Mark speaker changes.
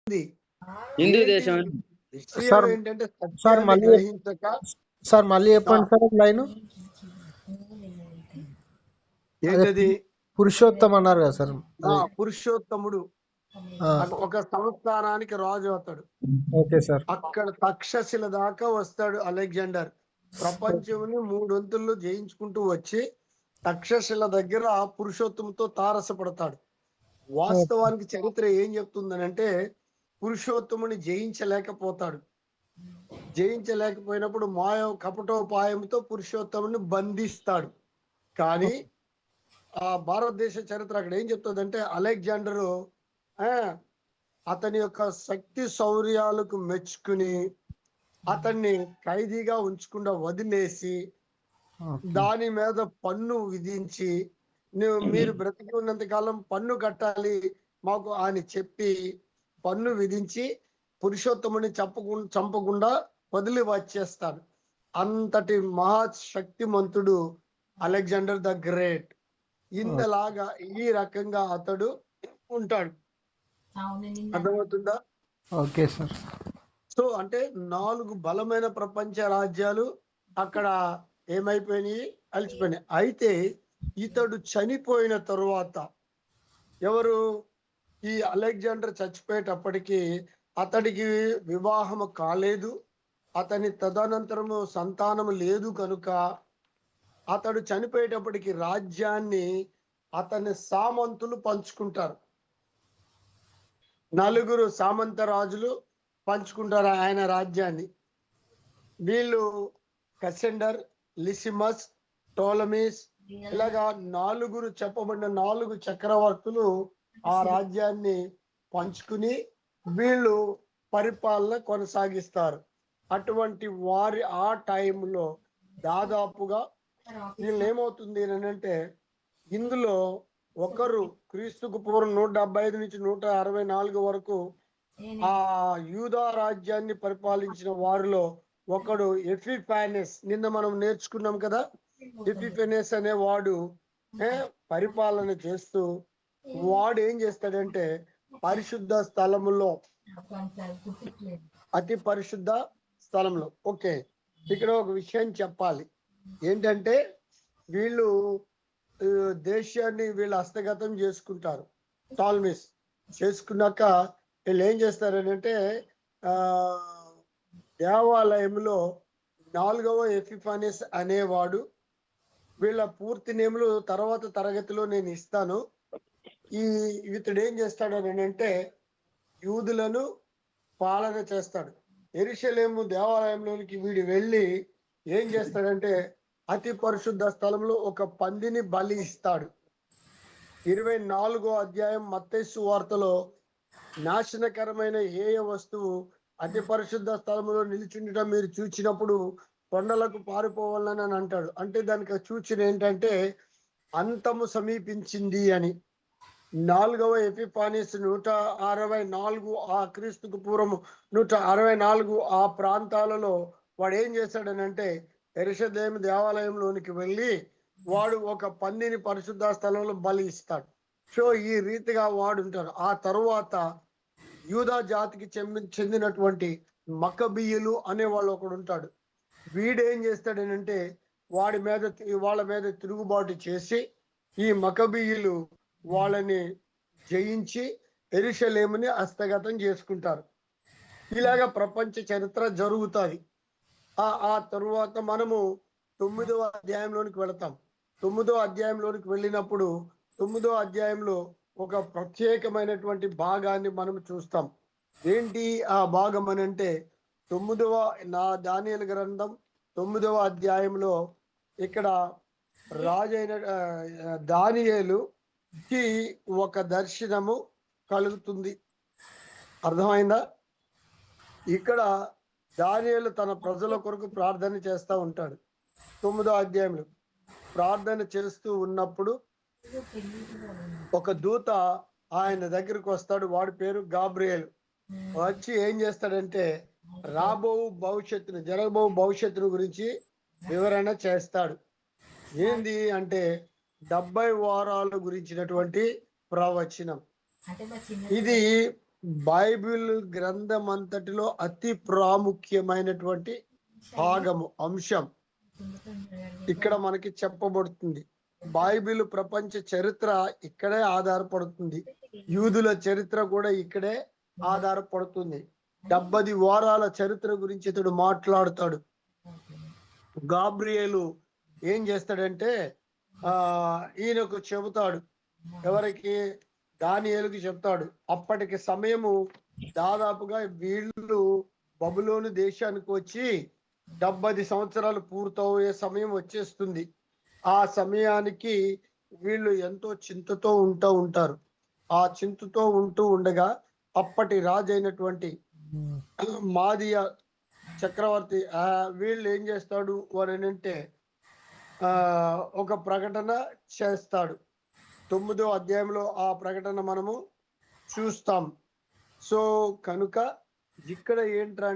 Speaker 1: హిందూ దేశం
Speaker 2: విషయం ఏంటంటే సత్యాన్ని గ్రహించక
Speaker 3: సార్ మళ్ళీ చెప్పండి సార్ లైన్
Speaker 2: ఏంటది
Speaker 3: పురుషోత్తం అన్నారు కదా సార్
Speaker 2: పురుషోత్తముడు ఒక సంస్థానానికి రాజు అవుతాడు.
Speaker 3: Okay sir.
Speaker 2: అక్కడ తక్షశిల దాకా వస్తాడు అలెగ్జాండర్. ప్రపంచంని 3 వంతుల్లో జయించుకుంటూ వచ్చి తక్షశిల దగ్గర పురుషోత్తముతో తారసపడతాడు. వాస్తవానికి చరిత్ర ఏం చెప్తుందనంటే పురుషోత్తముని జయించలేకపోతాడు. జయించలేకపోయినప్పుడు కపటోపాయంతో పురుషోత్తముని బంధిస్తాడు. కానీ ఆ భారతదేశ చరిత్ర అక్కడ ఏం చెప్తుందంటే అలెగ్జాండరు అతని యొక్క శక్తి శౌర్యాలకు మెచ్చుకుని అతన్ని ఖైదీగా ఉంచకుండా వదిలేసి దాని మీద పన్ను విధించి మీరు బ్రతికి ఉన్నంత కాలం పన్ను కట్టాలి మాకు అని చెప్పి పన్ను విధించి పురుషోత్తముని చంపకుండా వదిలి వచ్చేస్తాడు. అంతటి మహాశక్తిమంతుడు అలెగ్జాండర్ ద గ్రేట్. ఇంతలాగా ఈ రకంగా అతడు ఉంటాడు. అర్థమవుతుందా?
Speaker 3: Okay sir.
Speaker 2: సో అంటే 4 బలమైన ప్రపంచ రాజ్యాలు అక్కడ ఏమైపోయినాయి, అలిచిపోయినాయి. అయితే ఇతడు చనిపోయిన తరువాత ఎవరు ఈ అలెగ్జాండర్ చచ్చిపోయేటప్పటికి అతడికి వివాహము కాలేదు, అతని తదనంతరము సంతానము లేదు కనుక అతడు చనిపోయేటప్పటికి రాజ్యాన్ని అతని సామంతులు పంచుకుంటారు. 4 సామంత రాజులు పంచుకుంటారు ఆయన రాజ్యాన్ని. వీళ్ళు కసెండర్, లిసిమస్, టోలమీస్ ఇలాగా 4 చెప్పబడిన 4 చక్రవర్తులు ఆ రాజ్యాన్ని పంచుకుని వీళ్ళు పరిపాలన కొనసాగిస్తారు. అటువంటి వారి ఆ టైంలో దాదాపుగా వీళ్ళు ఏమవుతుంది అంటే ఇందులో ఒకరు క్రీస్తుకు పూర్వం 175 నుంచి 164 వరకు ఆ యూదా రాజ్యాన్ని పరిపాలించిన వారిలో ఒకడు ఎపిఫానెస్. నిన్న మనం నేర్చుకున్నాం కదా, ఎపిఫానెస్ అనే వాడు పరిపాలన చేస్తూ వాడు ఏం చేస్తాడంటే పరిశుద్ధ స్థలములో, అతి పరిశుద్ధ స్థలంలో. ఓకే, ఇక్కడ ఒక విషయం చెప్పాలి ఏంటంటే వీళ్ళు దేశాన్ని వీళ్ళు హస్తగతం చేసుకుంటారు. టాల్మిస్ చేసుకున్నాక వీళ్ళు ఏం చేస్తారనంటే దేవాలయంలో 4వ ఎపిఫానెస్ అనేవాడు, వీళ్ళ పూర్తి నేములు తర్వాత తరగతిలో నేను ఇస్తాను. ఇతడు ఏం చేస్తాడనంటే యూదులను పాలన చేస్తాడు. యెరూషలేము దేవాలయంలోనికి వీడు వెళ్ళి ఏం చేస్తాడంటే అతి పరిశుద్ధ స్థలంలో ఒక పందిని బలి ఇస్తాడు. 24వ అధ్యాయం మత్తయి సువార్తలో నాశనకరమైన ఏయ వస్తువు అతి పరిశుద్ధ స్థలంలో నిలిచిండటం మీరు చూచినప్పుడు కొండలకు పారిపోవాలని అని అంటాడు. అంటే దానికి సూచన ఏంటంటే అంతము సమీపించింది అని. 4వ ఎపిఫానెస్ 164 ఆ క్రీస్తుకు పూర్వము 164 ఆ ప్రాంతాలలో వాడు ఏం చేశాడనంటే యెరూషలేము దేవాలయంలోనికి వెళ్ళి వాడు ఒక పందిని పరిశుద్ధ స్థలంలో బలి ఇస్తాడు. సో ఈ రీతిగా వాడు ఉంటాడు. ఆ తరువాత యూదా జాతికి చెందినటువంటి మకబీయులు అనే వాళ్ళు ఒకడు ఉంటాడు. వీడేం చేస్తాడనంటే వాళ్ళ మీద తిరుగుబాటు చేసి ఈ మకబీయులు వాళ్ళని జయించి యెరూషలేముని హస్తగతం చేసుకుంటారు. ఇలాగా ప్రపంచ చరిత్ర జరుగుతుంది. ఆ తరువాత మనము 9వ అధ్యాయంలోనికి వెళతాం. 9వ అధ్యాయంలోనికి వెళ్ళినప్పుడు 9వ అధ్యాయంలో ఒక ప్రత్యేకమైనటువంటి భాగాన్ని మనం చూస్తాం. ఏంటి ఆ భాగం అని అంటే దానియేలు గ్రంథం 9వ అధ్యాయంలో ఇక్కడ రాజైన దానియేలుకి ఒక దర్శనము కలుగుతుంది. అర్థమైందా? ఇక్కడ దానియేలు తన ప్రజల కొరకు ప్రార్థన చేస్తూ ఉంటాడు. 9వ అధ్యాయంలో ప్రార్థన చేస్తూ ఉన్నప్పుడు ఒక దూత ఆయన దగ్గరికి వస్తాడు. వాడి పేరు గాబ్రియేలు. వచ్చి ఏం చేస్తాడంటే జరగబో భవిష్యత్తును గురించి వివరణ చేస్తాడు. ఏంది అంటే 70 వారాల గురించినటువంటి ప్రవచనం. ఇది బైబిల్ గ్రంథం అంతటిలో అతి ప్రాముఖ్యమైనటువంటి భాగము అంశం ఇక్కడ మనకి చెప్పబడుతుంది. బైబిల్ ప్రపంచ చరిత్ర ఇక్కడే ఆధారపడుతుంది. యూదుల చరిత్ర కూడా ఇక్కడే ఆధారపడుతుంది. 70 వారాల చరిత్ర గురించి ఇతడు మాట్లాడుతాడు. గాబ్రియేలు ఏం చేస్తాడంటే ఈయనకు చెబుతాడు. ఎవరికి? దానియేలుకి చెప్తాడు. అప్పటికి సమయము దాదాపుగా వీళ్ళు బబులోను దేశానికి వచ్చి 70 సంవత్సరాలు పూర్తయ్యే సమయం వచ్చేస్తుంది. ఆ సమయానికి వీళ్ళు ఎంతో చింతతో ఉంటారు. ఆ చింతతో ఉండగా అప్పటి రాజు అయినటువంటి మాదియా చక్రవర్తి వీళ్ళు ఏం చేస్తాడు అని అంటే ఒక ప్రకటన చేస్తాడు. 9వ అధ్యాయంలో ఆ ప్రకటన మనము చూస్తాం. సో కనుక ఇక్కడ ఏంట్రా